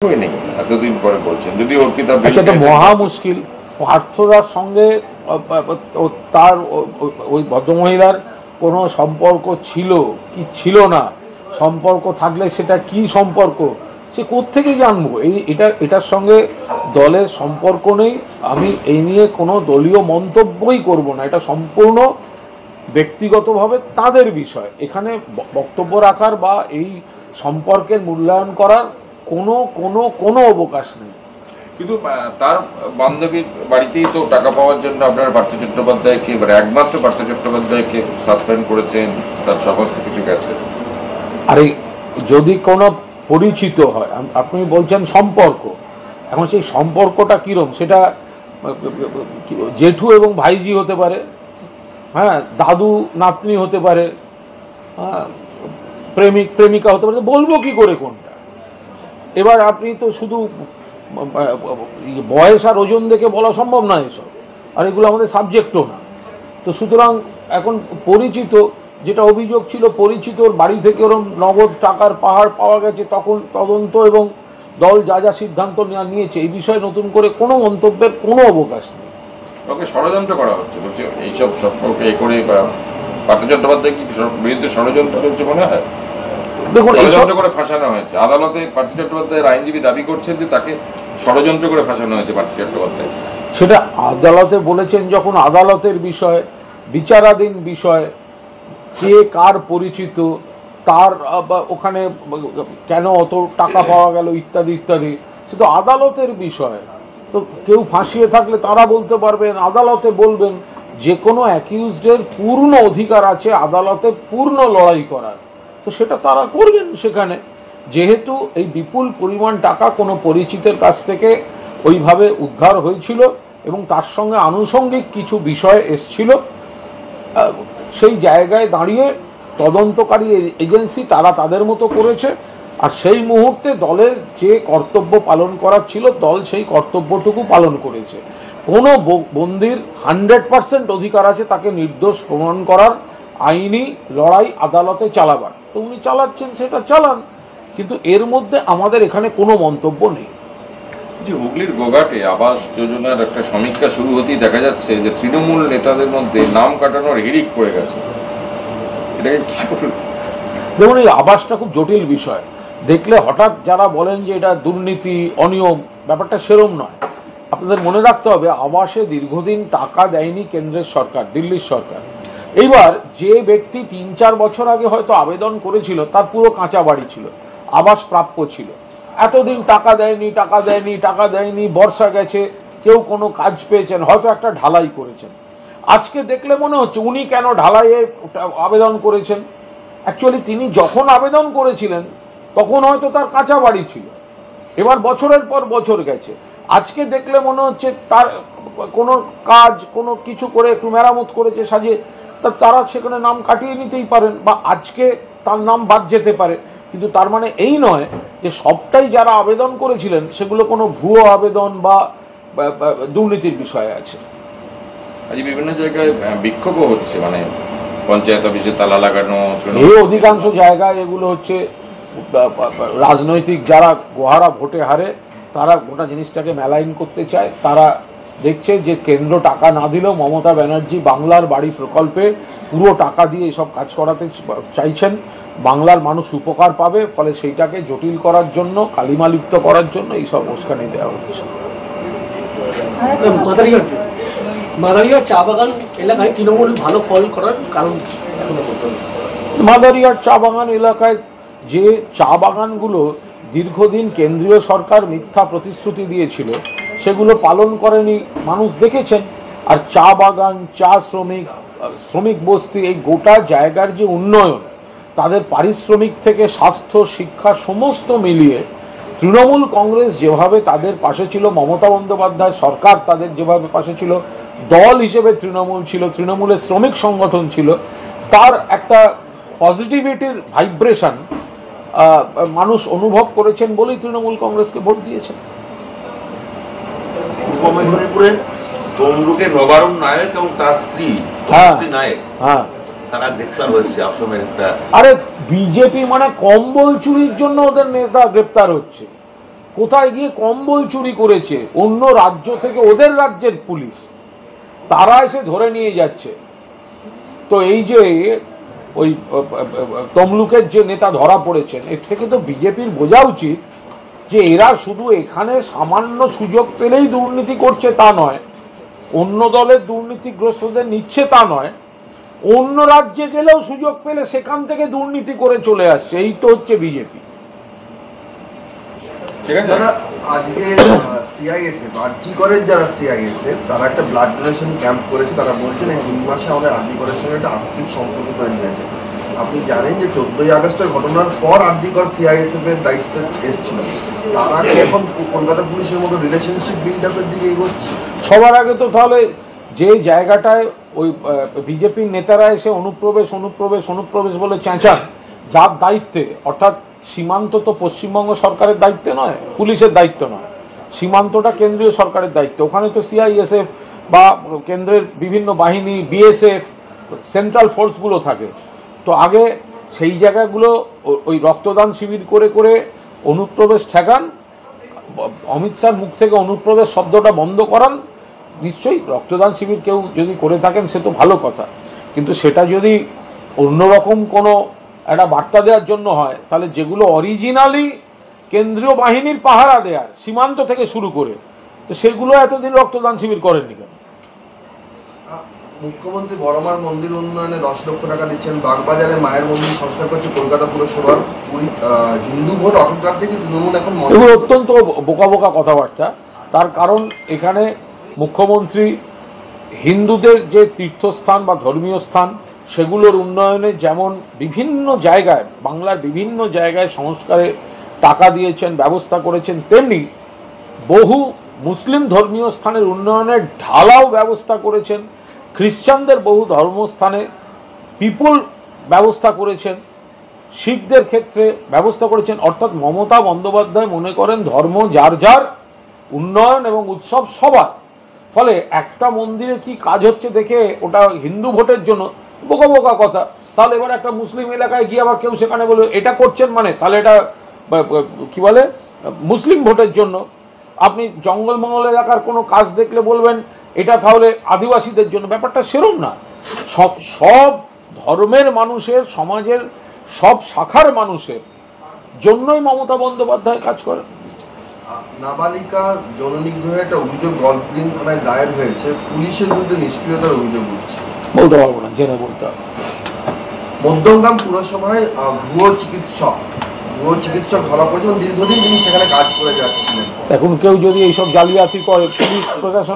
নেই এতদিন পরে বলছেন, যদি ওর কিতাব আচ্ছা, এটা মহা মুশকিল। পার্থদার সঙ্গে তার ওই ভদ্রমহিলার কোনো সম্পর্ক ছিল কি ছিল না, সম্পর্ক থাকলে সেটা কি সম্পর্ক সে কোত্থেকে জানবো? এটার সঙ্গে দলের সম্পর্ক নেই। আমি এই নিয়ে কোনো দলীয় মন্তব্যই করব না, এটা সম্পূর্ণ ব্যক্তিগতভাবে তাদের বিষয়। এখানে বক্তব্য রাখার বা এই সম্পর্কের মূল্যায়ন করার কোনো কোনো কোনো অবকাশ নেই। কিন্তু তার বান্ধবীর বাড়িতেই তো টাকা পাওয়ার জন্য আপনার পার্থ চট্টোপাধ্যায়কে, মানে একমাত্র পার্থ চট্টোপাধ্যায়কে সাসপেন্ড করেছেন, তার সমস্ত কিছু গেছে। আরে যদি কোনো পরিচিত হয়, আপনি বলছেন সম্পর্ক, এখন সেই সম্পর্কটা কীরকম? সেটা জেঠু এবং ভাইজি হতে পারে, হ্যাঁ, দাদু নাতনি হতে পারে, হ্যাঁ, প্রেমিক প্রেমিকা হতে পারে, বলবো কি করে কোনটা? এবার আপনি তো শুধু বয়স আর ওজন দেখে বলা সম্ভব না এসব, আর এগুলো আমাদের সাবজেক্টও না। তো সুতরাং এখন পরিচিত, যেটা অভিযোগ ছিল পরিচিতর বাড়ি থেকে ওরকম নগদ টাকার পাহাড় পাওয়া গেছে, তখন তদন্ত এবং দল যা যা সিদ্ধান্ত নিয়েছে এই বিষয়ে নতুন করে কোনো মন্তব্যের কোনো অবকাশ নেই। ওকে ষড়যন্ত্র করা হচ্ছে, বলছে এইসব সম্পর্কে এ করে পার্থ চট্টোপাধ্যায় কি বিরুদ্ধে ষড়যন্ত্র চলছে মনে হয়? দেখুন, ষড়যন্ত্র করে ফাঁসানো হয়েছে। আদালতে পার্থ চট্টোপাধ্যায়ের আইনজীবী দাবি করছেন যে তাকে ষড়যন্ত্র করে ফাঁসানো হয়েছে পার্থ চট্টোপাধ্যায়। সেটা আদালতে বলেছেন, যখন আদালতের বিষয়, বিচারাধীন বিষয়, কে কার পরিচিত, তার ওখানে কেন অত টাকা পাওয়া গেল ইত্যাদি ইত্যাদি, সে তো আদালতের বিষয়। তো কেউ ফাঁসিয়ে থাকলে তারা বলতে পারবেন, আদালতে বলবেন। যে কোনো অ্যাকিউজডের পূর্ণ অধিকার আছে আদালতে পূর্ণ লড়াই করার, তো সেটা তারা করবেন সেখানে। যেহেতু এই বিপুল পরিমাণ টাকা কোনো পরিচিতের কাছ থেকে ওইভাবে উদ্ধার হয়েছিল এবং তার সঙ্গে আনুষঙ্গিক কিছু বিষয় এসছিল, সেই জায়গায় দাঁড়িয়ে তদন্তকারী এজেন্সি তারা তাদের মতো করেছে। আর সেই মুহূর্তে দলের যে কর্তব্য পালন করার ছিল, দল সেই কর্তব্যটুকু পালন করেছে। কোনো বন্দির 100% অধিকার আছে তাকে নির্দোষ প্রমাণ করার, আইনি লড়াই আদালতে চালাবার। তো উনি চালাচ্ছেন, সেটা চালান, কিন্তু এর মধ্যে আমাদের এখানে কোনো মন্তব্য নেই। যে হুগলির গোঘাটে আবাস যোজনার একটা সমীক্ষা শুরু হতেই দেখা যাচ্ছে যে তৃণমূল নেতাদের মধ্যে নাম কাটানোর হিড়িক পড়ে গেছে। এটাকে কি বলবো? দেখুন, এই আবাসটা খুব জটিল বিষয়। দেখলে হঠাৎ যারা বলেন যে এটা দুর্নীতি অনিয়ম, ব্যাপারটা সেরম নয়। আপনাদের মনে রাখতে হবে, আবাসে দীর্ঘদিন টাকা দেয়নি কেন্দ্রের সরকার, দিল্লির সরকার। এইবার যে ব্যক্তি 3-4 বছর আগে হয়তো আবেদন করেছিল, তার পুরো কাঁচা বাড়ি ছিল, আবাস প্রাপ্য ছিল, এতদিন টাকা দেয়নি টাকা দেয়নি টাকা দেয়নি, বর্ষা গেছে, কেউ কোনো কাজ পেয়েছেন, হয়তো একটা ঢালাই করেছেন। আজকে দেখলে মনে হচ্ছে উনি কেন ঢালাইয়ে আবেদন করেছেন। অ্যাকচুয়ালি তিনি যখন আবেদন করেছিলেন তখন হয়তো তার কাঁচা বাড়ি ছিল, এবার বছরের পর বছর গেছে, আজকে দেখলে মনে হচ্ছে তার কোনো কাজ কোনো কিছু করে একটু মেরামত করেছে সাজিয়ে, তারা সেখানে নাম কাটিয়ে নিতেই পারেন, বা আজকে তার নাম বাদ যেতে পারে। কিন্তু তার মানে এই নয় যে সবটাই যারা আবেদন করেছিলেন সেগুলো কোনো ভুয়ো আবেদন বা দুর্নীতির বিষয় আছে। আজ বিভিন্ন জায়গায় বিক্ষোভও হচ্ছে, মানে পঞ্চায়েত অফিসে তালা লাগানো, এই অধিকাংশ জায়গায় এগুলো হচ্ছে রাজনৈতিক যারা গোহারা ভোটে হারে, তারা গোটা জিনিসটাকে মেলাইন করতে চায়। তারা দেখছে যে কেন্দ্র টাকা না দিলেও মমতা ব্যানার্জি বাংলার বাড়ি প্রকল্পে পুরো টাকা দিয়ে এসব কাজ করাতে চাইছেন, বাংলার মানুষ উপকার পাবে, ফলে সেইটাকে জটিল করার জন্য, কালিমালিপ্ত করার জন্য এইসব উস্কানি দেওয়া হচ্ছে। মাদারিহাট চা বাগান এলাকায় তৃণমূল ভালো ফল করার কারণ, মাদারিহাট চা বাগান এলাকায় যে চা বাগানগুলো দীর্ঘদিন কেন্দ্রীয় সরকার মিথ্যা প্রতিশ্রুতি দিয়েছিল, সেগুলো পালন করেনি, মানুষ দেখেছেন। আর চা বাগান, চা শ্রমিক বস্তি, এই গোটা জায়গার যে উন্নয়ন, তাদের পারিশ্রমিক থেকে স্বাস্থ্য, শিক্ষা সমস্ত মিলিয়ে তৃণমূল কংগ্রেস যেভাবে তাদের পাশে ছিল, মমতা বন্দ্যোপাধ্যায় সরকার তাদের যেভাবে পাশে ছিল, দল হিসেবে তৃণমূল ছিল, তৃণমূলের শ্রমিক সংগঠন ছিল, তার একটা পজিটিভিটির ভাইব্রেশন মানুষ অনুভব করেছেন বলেই তৃণমূল কংগ্রেসকে ভোট দিয়েছেন। পূর্ব মেদিনীপুরের তমলুকের নবারুণ নায়ক এবং তার স্ত্রী নায়ক, তারা গ্রেপ্তার হয়েছে আসামের একটা। আরে বিজেপি মানে কম্বল চুরির জন্য ওদের নেতা গ্রেপ্তার হচ্ছে, কোথায় গিয়ে কম্বল চুরি করেছে অন্য রাজ্য থেকে, ওদের রাজ্যের পুলিশ, তারা এসে ধরে নিয়ে যাচ্ছে। তো এই যে ওই তমলুকের যে নেতা ধরা পড়েছেন, এর থেকে তো বিজেপির বোঝা উচিত যে এরা শুধু এখানে সামান্য সুযোগ পেলেই দুর্নীতি করছে তা নয়, অন্য দলের দুর্নীতিগ্রস্তদের নিচ্ছে তা নয়, অন্য রাজ্যে গেলেও সুযোগ পেলে সেখান থেকে দুর্নীতি করে চলে আসছে। এই তো হচ্ছে বিজেপি। আজকে সিআইএসএফ আরজি করের যারা সিআইএসএফ তারা একটা ব্লাড ডোনেশন ক্যাম্প করেছে। তারা বলছেন এই 2 মাসে আমাদের আরজি করের সঙ্গে একটা আর্থিক সম্পর্ক তৈরি হয়েছে। আপনি জানেন যে 14ই আগস্টের ঘটনার পর আরজি কর সিআইএসএফ এর দায়িত্ব এসেছিল, তারা কি এখন কলকাতা পুলিশের মতো রিলেশনশিপ বিল্ড আপের দিকে এগোচ্ছে? সবার আগে তো তাহলে যে জায়গাটায় ওই বিজেপির নেতারা এসে অনুপ্রবেশ অনুপ্রবেশ অনুপ্রবেশ বলে চেঁচান, যার দায়িত্বে, অর্থাৎ সীমান্ত তো পশ্চিমবঙ্গ সরকারের দায়িত্বে নয়, পুলিশের দায়িত্ব নয়, সীমান্তটা কেন্দ্রীয় সরকারের দায়িত্ব। ওখানে তো সিআইএসএফ বা কেন্দ্রের বিভিন্ন বাহিনী, বিএসএফ, সেন্ট্রাল ফোর্সগুলো থাকে। তো আগে সেই জায়গাগুলো ওই রক্তদান শিবির করে করে অনুপ্রবেশ ঠেকান, অমিত শাহর মুখ থেকে অনুপ্রবেশ শব্দটা বন্ধ করান। নিশ্চয়ই রক্তদান শিবির কেউ যদি করে থাকেন সে তো ভালো কথা, কিন্তু সেটা যদি অন্যরকম কোনো একটা বার্তা দেওয়ার জন্য হয়, তাহলে যেগুলো অরিজিনালি কেন্দ্রীয় বাহিনীর পাহারা দেয়ার, সীমান্ত থেকে শুরু করে, তো সেগুলো এতদিন রক্তদান শিবির করেননি কেন? মুখ্যমন্ত্রী বড়মার মন্দির উন্নয়নে 10 লক্ষ টাকা দিচ্ছেন, বাগবাজারে মায়ের মন্দির সংস্কার করছে কলকাতা পুরসভার, হিন্দু ভোট অটোগ্রাফ থেকে তৃণমূল এখন। এগুলো অত্যন্ত বোকা বোকা কথাবার্তা। তার কারণ এখানে মুখ্যমন্ত্রী হিন্দুদের যে তীর্থস্থান বা ধর্মীয় স্থান সেগুলোর উন্নয়নে যেমন বিভিন্ন জায়গায়, বাংলার বিভিন্ন জায়গায় সংস্কারে টাকা দিয়েছেন, ব্যবস্থা করেছেন, তেমনি বহু মুসলিম ধর্মীয় স্থানের উন্নয়নের ঢালাও ব্যবস্থা করেছেন, খ্রিস্টানদের বহু ধর্মস্থানে পিপুল ব্যবস্থা করেছেন, শিখদের ক্ষেত্রে ব্যবস্থা করেছেন। অর্থাৎ মমতা বন্দ্যোপাধ্যায় মনে করেন ধর্ম যার যার, উন্নয়ন এবং উৎসব সবার। ফলে একটা মন্দিরে কি কাজ হচ্ছে দেখে ওটা হিন্দু ভোটের জন্য, বোকা বোকা কথা। তাহলে এবার একটা মুসলিম এলাকায় গিয়ে আবার কেউ সেখানে বলে এটা করছেন, মানে তাহলে এটা কি বলে মুসলিম ভোটের জন্য। আপনি জঙ্গলমহল এলাকার কোনো কাজ দেখলে বলবেন এটা তাহলে আদিবাসীদের জন্য। ব্যাপারটা সেরম না। সব ধর্মের মানুষের, সমাজের সব শাখার মানুষের জন্যই মমতা বন্দ্যোপাধ্যায় কাজ করেন। নাবালিকা যৌন নিগ্রহের একটা অভিযোগ গল্ফগ্রিন থানায় দায়ের হয়েছে, পুলিশের বিরুদ্ধে নিষ্ক্রিয়তার অভিযোগ উঠছে। বলতে পারবো না, জেনে বলতে হবে। মধ্যমগ্রাম পুরসভায় ভুয়ো চিকিৎসক ধরা পড়েছে, দীর্ঘদিন তিনি সেখানে কাজ করে যাচ্ছিলেন। এখন কেউ যদি এইসব জালিয়াতি করে, পুলিশ প্রশাসন